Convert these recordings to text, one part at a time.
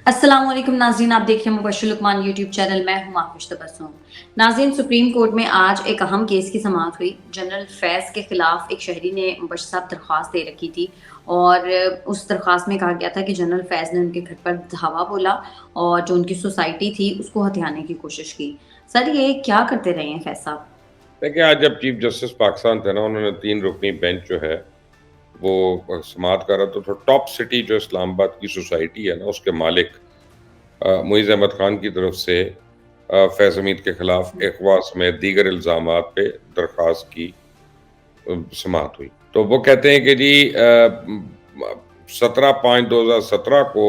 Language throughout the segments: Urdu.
السلام علیکم ناظرین، آپ دیکھ رہے ہیں مبشر لقمان یوٹیوب چینل، میں ہوں محوش تبسم۔ ناظرین، سپریم کورٹ میں آج ایک اہم کیس کی سماعت ہوئی۔ جنرل فیض کے خلاف ایک شہری نے مبشر صاحب درخواست دے رکھی تھی، اور اس درخواست میں کہا گیا تھا کہ جنرل فیض نے ان کے گھر پر دھاوا بولا اور جو ان کی سوسائٹی تھی اس کو ہتھیانے کی کوشش کی۔ سر، یہ کیا کرتے رہے ہیں فیض صاحب؟ دیکھیں، آج جب چیف جسٹس پاکستان تھے نا، انہوں نے 3 رکنی بینچ جو ہے وہ سماعت کر رہا تو ٹاپ سٹی جو اسلام آباد کی سوسائٹی ہے نا، اس کے مالک معیز احمد خان کی طرف سے فیض حمید کے خلاف اغوا سمیت دیگر الزامات پہ درخواست کی سماعت ہوئی۔ تو وہ کہتے ہیں کہ جی 17/5/2017 کو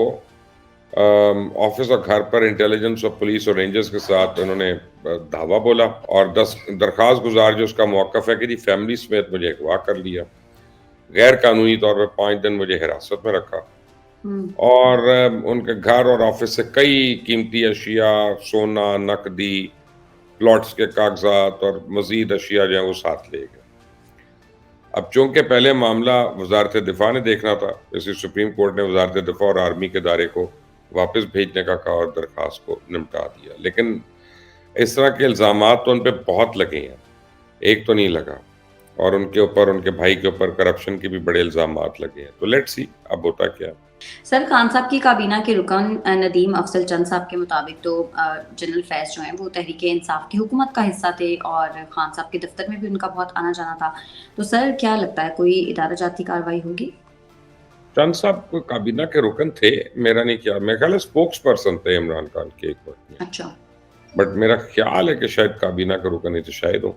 آفس اور گھر پر انٹیلیجنس اور پولیس اور رینجرز کے ساتھ انہوں نے دھاوا بولا، اور درخواست گزار جو اس کا موقف ہے کہ جی فیملی سمیت مجھے اغوا کر لیا، غیر قانونی طور پر 5 دن مجھے حراست میں رکھا، اور ان کے گھر اور آفس سے کئی قیمتی اشیاء، سونا، نقدی، پلاٹس کے کاغذات اور مزید اشیاء جو ہیں وہ ساتھ لے گئے۔ اب چونکہ پہلے معاملہ وزارت دفاع نے دیکھنا تھا، اس لیے سپریم کورٹ نے وزارت دفاع اور آرمی کے ادارے کو واپس بھیجنے کا کہا اور درخواست کو نمٹا دیا۔ لیکن اس طرح کے الزامات تو ان پہ بہت لگے ہیں، ایک تو نہیں لگا، اور ان کے اوپر، ان کے بھائی کے اوپر کرپشن کے بھی بڑے الزامات لگے ہیں۔ تو لیٹ سی اب ہوتا کیا۔ سر، خان صاحب کی کابینہ کے رکن ندیم افضل چند صاحب کے مطابق تو جنرل فیض جو ہیں وہ تحریک انصاف کی حکومت کا حصہ تھے، اور خان صاحب کے دفتر میں بھی ان کا بہت آنا جانا تھا۔ تو سر، کیا لگتا ہے کوئی ادارہ جاتی کارروائی ہوگی؟ چند صاحب کو کابینہ کے رکن تھے، میرا نہیں کیا، میرا خیال ہے اسپوکس پرسن تھے عمران خان کے ایک وقت میں، اچھا۔ بٹ میرا خیال ہے کہ شاید کابینہ کے رکن ہی تو شاید ہوں۔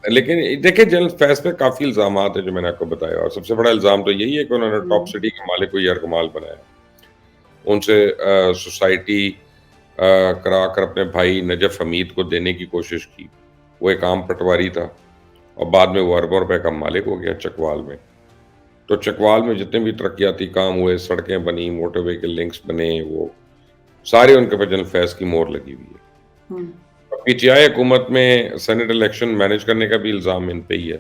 لیکن دیکھیں، جنرل فیض پہ کافی الزامات ہیں جو میں نے آپ کو بتایا، اور سب سے بڑا الزام تو یہی ہے کہ انہوں نے ٹاپ سٹی کے مالک کو یرغمال بنایا، ان سے سوسائٹی کرا کر اپنے بھائی نجف حمید کو دینے کی کوشش کی۔ وہ ایک عام پٹواری تھا، اور بعد میں وہ اربوں روپے کا مالک ہو گیا چکوال میں۔ تو چکوال میں جتنے بھی ترقیاتی کام ہوئے، سڑکیں بنی، موٹر وہیکل لنکس بنے، وہ سارے ان کے پر جنرل فیض کی مہر لگی ہوئی ہے۔ پی ٹی آئی حکومت میں سینٹ الیکشن مینج کرنے کا بھی الزام ان پہ ہی ہے۔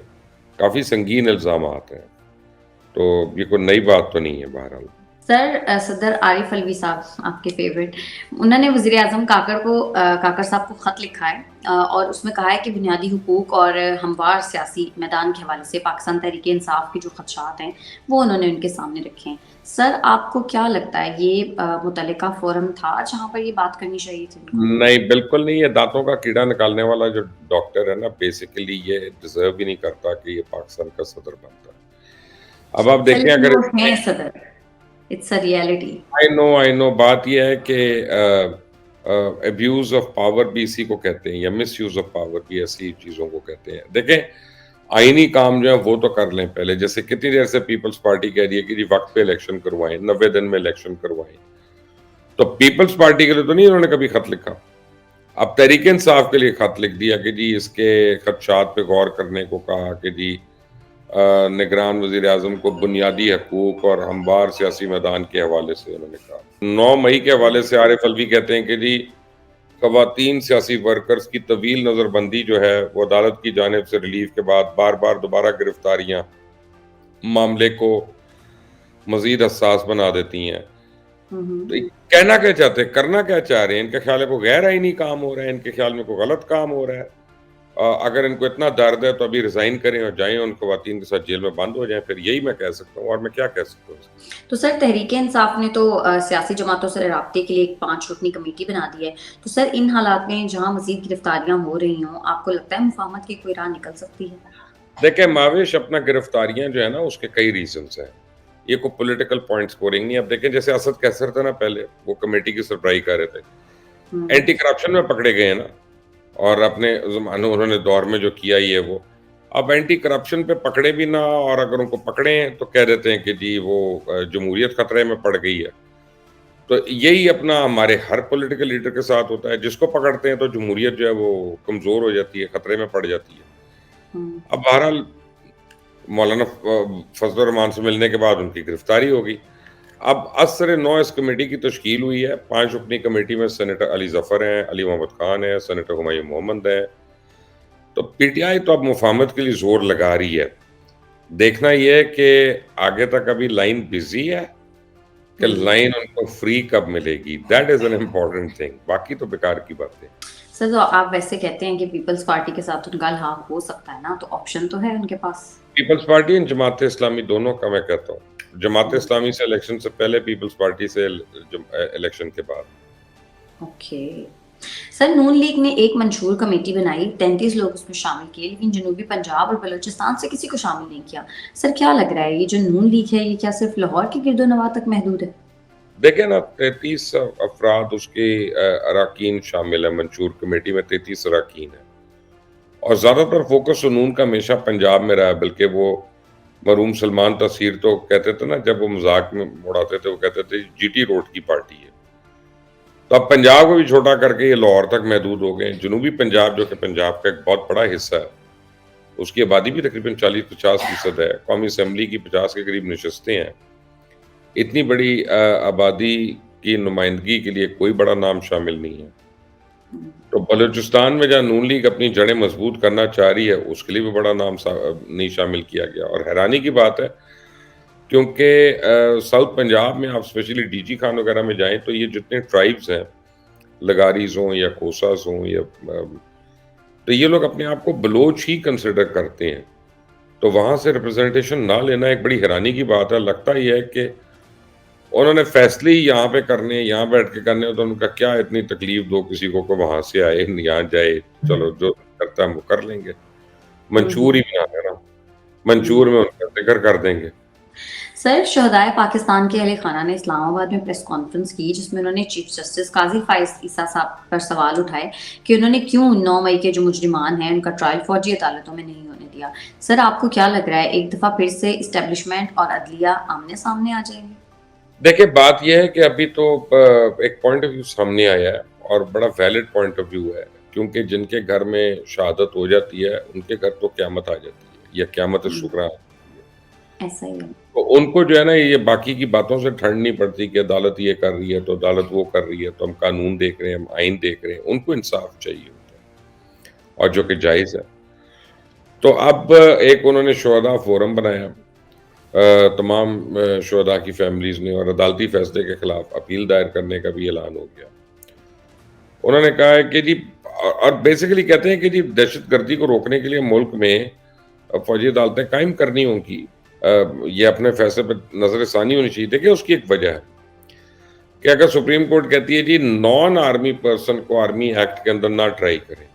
کافی سنگین الزامات ہیں، تو یہ کوئی نئی بات تو نہیں ہے۔ بہرحال سر، صدر عارف علوی صاحب، آپ کے فیوریٹ، انہوں نے وزیر اعظم کاکڑ صاحب کو خط لکھا ہے، اور اس میں کہا ہے کہ بنیادی حقوق اور ہموار سیاسی میدان کے حوالے سے پاکستان تحریک انصاف کی جو خدشات ہیں وہ انہوں نے ان کے سامنے رکھے ہیں۔ سر، آپ کو کیا لگتا ہے یہ متعلقہ فورم تھا جہاں پر یہ بات کرنی چاہیے تھی ان کو؟ نہیں، بالکل نہیں۔ یہ دانتوں کا کیڑا نکالنے والا جو ڈاکٹر ہے نا، بیسیکلی یہ ڈیزرو بھی نہیں کرتا کہ یہ پاکستان کا صدر بنتا ہے۔ اب آپ دیکھیں، لیکن اگر وہ ہیں صدر، اٹس اے ریئلٹی۔ آئی نو بات یہ ہے کہ ابیوز آف پاور بھی اسی کو کہتے ہیں، یا مس یوز آف پاور بھی ایسی چیزوں کو کہتے ہیں۔ دیکھیں، آئینی کام جو ہے وہ تو کر لیں پہلے، جیسے کتنی دیر سے پیپلز پارٹی کہہ رہی ہے کہ جی وقت پہ الیکشن کروائیں، 90 دن میں الیکشن کروائیں۔ تو پیپلز پارٹی کے لیے تو نہیں انہوں نے کبھی خط لکھا، اب تحریک انصاف کے لیے خط لکھ دیا کہ جی اس کے خدشات پہ غور کرنے کو کہا، کہ جی نگران وزیر اعظم کو بنیادی حقوق اور ہموار سیاسی میدان کے حوالے سے انہوں نے کہا۔ 9 مئی کے حوالے سے عارف علوی کہتے ہیں کہ جی خواتین سیاسی ورکرز کی طویل نظر بندی جو ہے وہ عدالت کی جانب سے ریلیف کے بعد بار بار دوبارہ گرفتاریاں معاملے کو مزید حساس بنا دیتی ہیں۔ تو کہنا کیا چاہتے ہیں، کرنا کیا چاہ رہے ہیں؟ ان کے خیال میں کوئی غیر آئینی کام ہو رہا ہے، ان کے خیال میں کوئی غلط کام ہو رہا ہے۔ اگر ان کو اتنا درد ہے تو ابھی ریزائن کریں اور جائیں ان خواتین کے ساتھ جیل میں بند ہو جائیں، پھر یہی میں کہہ سکتا ہوں، اور میں کیا کہہ سکتا ہوں۔ تو سر، تحریک انصاف نے تو سیاسی جماعتوں سے رابطے کے لیے ایک 5 رکنی کمیٹی بنا دی ہے، تو سر ان حالات میں جہاں مزید گرفتاریاں ہو رہی ہوں، آپ کو لگتا ہے مفاہمت کی کوئی راہ نکل سکتی ہے؟ دیکھیں، ماوش اپنا گرفتاریاں جو ہے نا، اس کے کئی ریزنز ہیں، یہ کوئی پولیٹیکل پوائنٹ سکورنگ نہیں۔ اب دیکھیں، جیسے اسد کیسر تھا نا، پہلے وہ کمیٹی کی سربراہی کر رہے تھے، اینٹی کرپشن میں پکڑے گئے ہیں نا، اور اپنے انہوں نے دور میں جو کیا ہی ہے وہ، اب اینٹی کرپشن پہ پکڑے بھی نہ، اور اگر ان کو پکڑے تو کہہ دیتے ہیں کہ جی وہ جمہوریت خطرے میں پڑ گئی ہے۔ تو یہی اپنا ہمارے ہر پولیٹیکل لیڈر کے ساتھ ہوتا ہے، جس کو پکڑتے ہیں تو جمہوریت جو ہے وہ کمزور ہو جاتی ہے، خطرے میں پڑ جاتی ہے۔ اب بہرحال مولانا فضل الرحمان سے ملنے کے بعد ان کی گرفتاری ہوگی۔ اب ازسر نو اس کمیٹی کی تشکیل ہوئی ہے، 5 رکنی کمیٹی میں سینیٹر علی ظفر ہیں، علی محمد خان ہیں، سینیٹر ہمایوں محمد ہیں۔ تو پی ٹی آئی تو اب مفاہمت کے لیے زور لگا رہی ہے۔ دیکھنا یہ ہے کہ آگے تک ابھی لائن بزی ہے، کہ لائن ان کو فری کب ملے گی. That is an important thing. باقی تو بیکار کی باتیں. سر تو آپ ویسے کہتے ہیں کہ پیپلز پارٹی کے ساتھ ان کا الحاق ہو سکتا ہے نا, تو آپشن تو ہے ان کے پاس. پیپلز پارٹی اور جماعت اسلامی دونوں کا میں کہتا ہوں. جماعت اسلامی سے الیکشن سے پہلے, پیپلز پارٹی سے الیکشن کے بعد. اوکے سر, نون لیگ نے ایک منشور کمیٹی بنائی, 33 لوگ اس میں شامل کیے, لیکن جنوبی پنجاب اور بلوچستان سے کسی کو شامل نہیں کیا. سر کیا لگ رہا ہے یہ جو نون لیگ ہے یہ کیا صرف لاہور کے گرد و نواح تک محدود ہے؟ دیکھیں نا, 33 افراد اس کے اراکین شامل ہیں. منشور کمیٹی میں 33 اراکین ہیں, اور زیادہ تر فوکس نون کا ہمیشہ پنجاب میں رہا. بلکہ وہ مرحوم سلمان تاثیر تو کہتے تھے نا, جب وہ مذاق میں اڑاتے تھے, وہ کہتے تھے جی ٹی روڈ کی پارٹی ہے. تو اب پنجاب کو بھی چھوٹا کر کے یہ لاہور تک محدود ہو گئے. جنوبی پنجاب جو کہ پنجاب کا ایک بہت بڑا حصہ ہے, اس کی آبادی بھی تقریباً 40-50% ہے. قومی اسمبلی کی 50 کے قریب نشستیں ہیں. اتنی بڑی آبادی کی نمائندگی کے لیے کوئی بڑا نام شامل نہیں ہے. تو بلوچستان میں جہاں نون لیگ اپنی جڑیں مضبوط کرنا چاہ رہی ہے, اس کے لیے بھی بڑا نام نہیں شامل کیا گیا. اور حیرانی کی بات ہے, کیونکہ ساؤتھ پنجاب میں آپ اسپیشلی ڈی جی خان وغیرہ میں جائیں تو یہ جتنے ٹرائبز ہیں, لگاریز ہوں یا کوساز ہوں یا تو یہ لوگ اپنے آپ کو بلوچ ہی کنسیڈر کرتے ہیں. تو وہاں سے ریپرزنٹیشن نہ لینا ایک بڑی حیرانی کی بات ہے. لگتا یہ ہے کہ انہوں نے فیصلے ہی یہاں پہ کرنے, یہاں بیٹھ کے کرنے, تو ان کا کیا اتنی تکلیف دو کسی کو کہ وہاں سے آئے یہاں جائے. چلو جو کرتا ہے وہ کر لیں گے. منشور ہی بنا دینا, منشور میں ان کا ذکر کر دیں گے. سر شہدائے پاکستان کے اہل خانہ نے اسلام آباد میں پریس کانفرنس کی, جس میں انہوں نے چیف جسٹس قاضی فائز عیسیٰ صاحب پر سوال اٹھائے کہ انہوں نے کیوں 9 مئی کے جو مجرمان ہیں ان کا ٹرائل فوجی عدالتوں میں نہیں ہونے دیا. سر آپ کو کیا لگ رہا ہے ایک دفعہ پھر سے اسٹیبلشمنٹ اور عدلیہ آمنے سامنے آ جائیں گے؟ دیکھیں بات یہ ہے کہ ابھی تو ایک پوائنٹ آف ویو سامنے آیا ہے, اور بڑا ویلڈ پوائنٹ آف ویو ہے. کیونکہ جن کے گھر میں شہادت ہو جاتی ہے ان کے گھر تو قیامت آ جاتی ہے, یا قیامت شکرا. ایسا ہی ہے. تو ان کو جو ہے نا, یہ باقی کی باتوں سے ٹھنڈ نہیں پڑتی کہ عدالت یہ کر رہی ہے تو عدالت وہ کر رہی ہے, تو ہم قانون دیکھ رہے ہیں, ہم آئین دیکھ رہے ہیں. ان کو انصاف چاہیے ہوتا ہے, اور جو کہ جائز ہے. تو اب ایک انہوں نے شہداء فورم بنایا, تمام شہداء کی فیملیز نے, اور عدالتی فیصلے کے خلاف اپیل دائر کرنے کا بھی اعلان ہو گیا. انہوں نے کہا ہے کہ جی, اور بیسیکلی کہتے ہیں کہ جی دہشت گردی کو روکنے کے لیے ملک میں فوجی عدالتیں قائم کرنی ہوں گی. یہ اپنے فیصلے پہ نظر ثانی ہونی چاہیے. کہ اس کی ایک وجہ ہے کہ اگر سپریم کورٹ کہتی ہے جی نان آرمی پرسن کو آرمی ایکٹ کے اندر نہ ٹرائی کریں,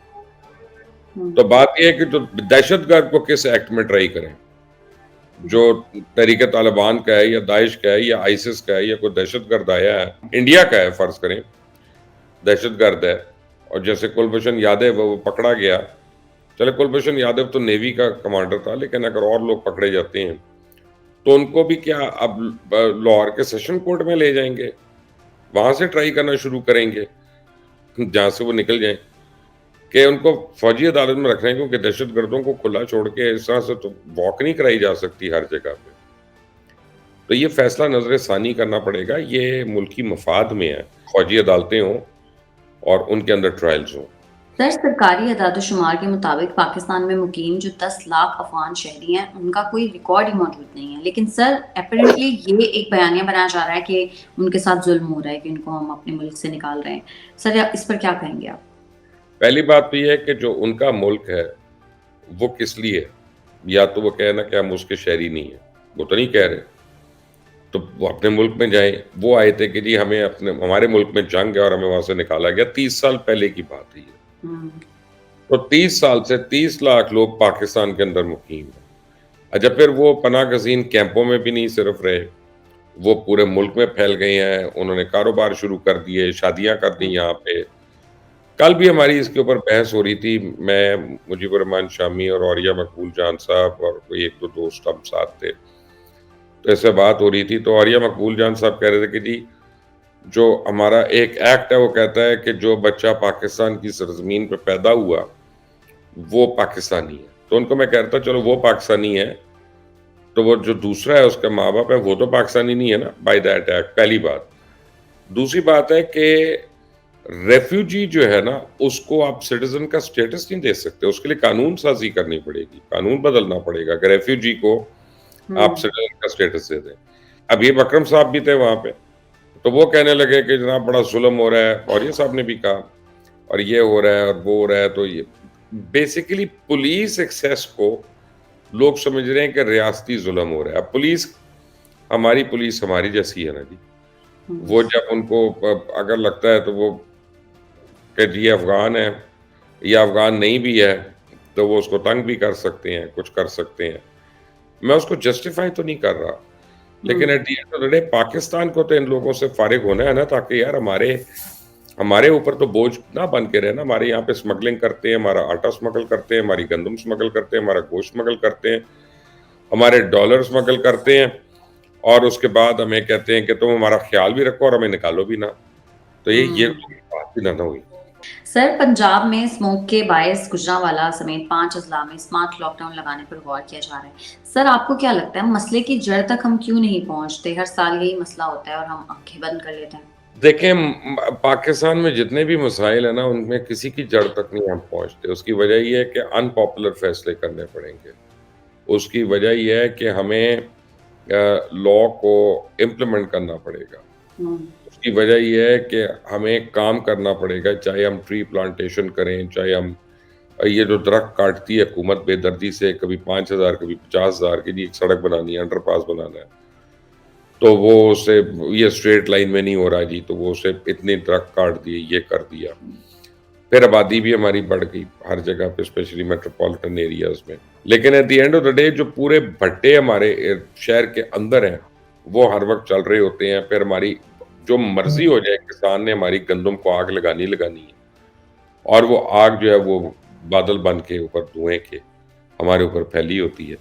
تو بات یہ ہے کہ جو دہشت گرد کو کس ایکٹ میں ٹرائی کریں, جو تحریک طالبان کا ہے, یا داعش کا ہے, یا آئیسس کا ہے, یا کوئی دہشت گرد آیا ہے انڈیا کا ہے, فرض کریں دہشت گرد ہے. اور جیسے کلبھوشن یادو وہ پکڑا گیا, چلے کلبھوشن یادو تو نیوی کا کمانڈر تھا, لیکن اگر اور لوگ پکڑے جاتے ہیں تو ان کو بھی کیا اب لاہور کے سیشن کورٹ میں لے جائیں گے, وہاں سے ٹرائی کرنا شروع کریں گے جہاں سے وہ نکل جائیں, کہ ان کو فوجی عدالت میں رکھنا ہے. کیونکہ دہشت گردوں کو کھلا چھوڑ کے اس طرح سے تو واک نہیں کرائی جا سکتی ہر جگہ پہ. تو یہ فیصلہ نظر ثانی کرنا پڑے گا. یہ ملکی مفاد میں ہے, فوجی عدالتیں ہوں اور ان کے اندر ٹرائلز ہوں. سر سرکاری اعداد و شمار کے مطابق پاکستان میں مقیم جو 10 لاکھ افغان شہری ہیں ان کا کوئی ریکارڈ ہی موجود نہیں ہے. لیکن سر اپیرنٹلی یہ ایک بیانیہ بنایا جا رہا ہے کہ ان کے ساتھ ظلم ہو رہا ہے, کہ ان کو ہم اپنے ملک سے نکال رہے ہیں. سر اس پر کیا کہیں گے آپ؟ پہلی بات تو یہ ہے کہ جو ان کا ملک ہے وہ کس لیے ہے. یا تو وہ کہنا کہ ہم اس کے شہری نہیں ہیں, وہ تو نہیں کہہ رہے, تو وہ اپنے ملک میں جائیں. وہ آئے تھے کہ جی ہمارے ملک میں جنگ ہے اور ہمیں وہاں سے نکالا گیا. 30 سال پہلے کی بات ہے یہ. تو 30 سال سے 30 لاکھ لوگ پاکستان کے اندر مقیم ہیں. اچھا, پھر وہ پناہ گزین کیمپوں میں بھی نہیں صرف رہے, وہ پورے ملک میں پھیل گئے ہیں. انہوں نے کاروبار شروع کر دیے, شادیاں کر دی یہاں پہ. کل بھی ہماری اس کے اوپر بحث ہو رہی تھی, میں, مجیب الرحمان شامی اور عوریہ مقبول جان صاحب اور کوئی ایک دو دوست ہم ساتھ تھے. تو ایسے بات ہو رہی تھی, تو عوریہ مقبول جان صاحب کہہ رہے تھے کہ جی جو ہمارا ایک ایکٹ ہے وہ کہتا ہے کہ جو بچہ پاکستان کی سرزمین پہ پیدا ہوا وہ پاکستانی ہے. تو ان کو میں کہتا چلو وہ پاکستانی ہے, تو وہ جو دوسرا ہے اس کا ماں باپ ہے وہ تو پاکستانی نہیں ہے نا بائی دیٹ ایکٹ. پہلی بات. دوسری بات ہے کہ ریفیوجی جو ہے نا اس کو آپ سٹیزن کا سٹیٹس نہیں دے سکتے, اس کے لیے قانون سازی کرنی پڑے گی, قانون بدلنا پڑے گا کہ ریفیوجی کو آپ سٹیزن کا سٹیٹس دے دیں. اب یہ اکرم صاحب بھی تھے وہاں پہ, تو وہ کہنے لگے کہ جناب بڑا ظلم ہو رہا ہے، اور یہ صاحب نے بھی کہا، اور یہ ہو رہا ہے اور وہ ہو رہا ہے. تو یہ بیسیکلی پولیس ایکسیس کو لوگ سمجھ رہے ہیں کہ ریاستی ظلم ہو رہا ہے. اب پولیس ہماری جیسی ہے نا جی. وہ جب ان کو اگر لگتا ہے تو وہ کہ جی افغان ہے یا افغان نہیں بھی ہے تو وہ اس کو تنگ بھی کر سکتے ہیں، کچھ کر سکتے ہیں. میں اس کو جسٹیفائی تو نہیں کر رہا، لیکن at the end of the day Pakistan کو تو ان لوگوں سے فارغ ہونا ہے نا، تاکہ یار ہمارے اوپر تو بوجھ نہ بن کے رہے نا. ہمارے یہاں پہ اسمگلنگ کرتے ہیں، ہمارا آٹا اسمگل کرتے ہیں، ہماری گندم اسمگل کرتے ہیں، ہمارا گوشت اسمگل کرتے ہیں، ہمارے ڈالر اسمگل کرتے ہیں، اور اس کے بعد ہمیں کہتے ہیں کہ تم ہمارا خیال بھی رکھو اور ہمیں نکالو بھی نہ. تو یہ بات بھی نہ ہوئی. سر، پنجاب میں اسموک کے باعث گجرانوالہ سمیت 5 اضلاع میں اسمارٹ لاک ڈاؤن لگانے پر غور کیا جا رہا ہے. سر، آپ کو کیا لگتا ہے مسئلے کی جڑ تک ہم کیوں نہیں پہنچتے؟ ہر سال یہی مسئلہ ہوتا ہے اور ہم آنکھیں بند کر لیتے ہیں. دیکھیں، پاکستان میں جتنے بھی مسائل ہیں نا، ان میں کسی کی جڑ تک نہیں ہم پہنچتے. اس کی وجہ یہ ہے کہ ان پاپولر فیصلے کرنے پڑیں گے. اس کی وجہ یہ ہے کہ ہمیں لا کو امپلیمنٹ کرنا پڑے گا. اس کی وجہ یہ ہے کہ ہمیں کام کرنا پڑے گا، چاہے ہم ٹری پلانٹیشن کریں، چاہے ہم یہ جو درخت کاٹتی ہے حکومت بے دردی سے، کبھی 5,000 کبھی 50,000 کی جی ایک سڑک بنانی ہے، انڈر پاس بنانا ہے، تو وہ اسے یہ اسٹریٹ لائن میں نہیں ہو رہا جی، تو وہ اسے اتنے درخت کاٹ دیے، یہ کر دیا. پھر آبادی بھی ہماری بڑھ گئی ہر جگہ پہ، اسپیشلی میٹروپولیٹن ایریاز میں. لیکن at the end of the day جو پورے بھٹے ہمارے شہر کے اندر ہیں وہ ہر وقت چل رہے ہوتے ہیں. پھر ہماری جو مرضی ہو جائے، کسان نے ہماری گندم کو آگ لگانی ہے، اور وہ آگ جو ہے وہ بادل بن کے اوپر دھوئیں کے ہمارے اوپر پھیلی ہوتی ہے.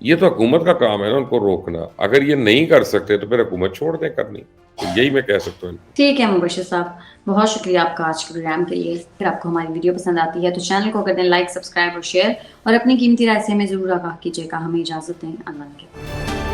یہ تو حکومت کا کام ہے نا ان کو روکنا. اگر یہ نہیں کر سکتے تو پھر حکومت چھوڑ دیں کرنی. تو یہی میں کہہ سکتا ہوں. ٹھیک ہے مبشر صاحب، بہت شکریہ آپ کا آج کے پروگرام کے لیے. اگر آپ کو ہماری ویڈیو پسند آتی ہے تو چینل کو کر دیں لائک، سبسکرائب اور شیئر، اور اپنی قیمتی رائے سے ہمیں ضرور آگاہ کیجیے گا. ہمیں اجازت دیں. اللہ کے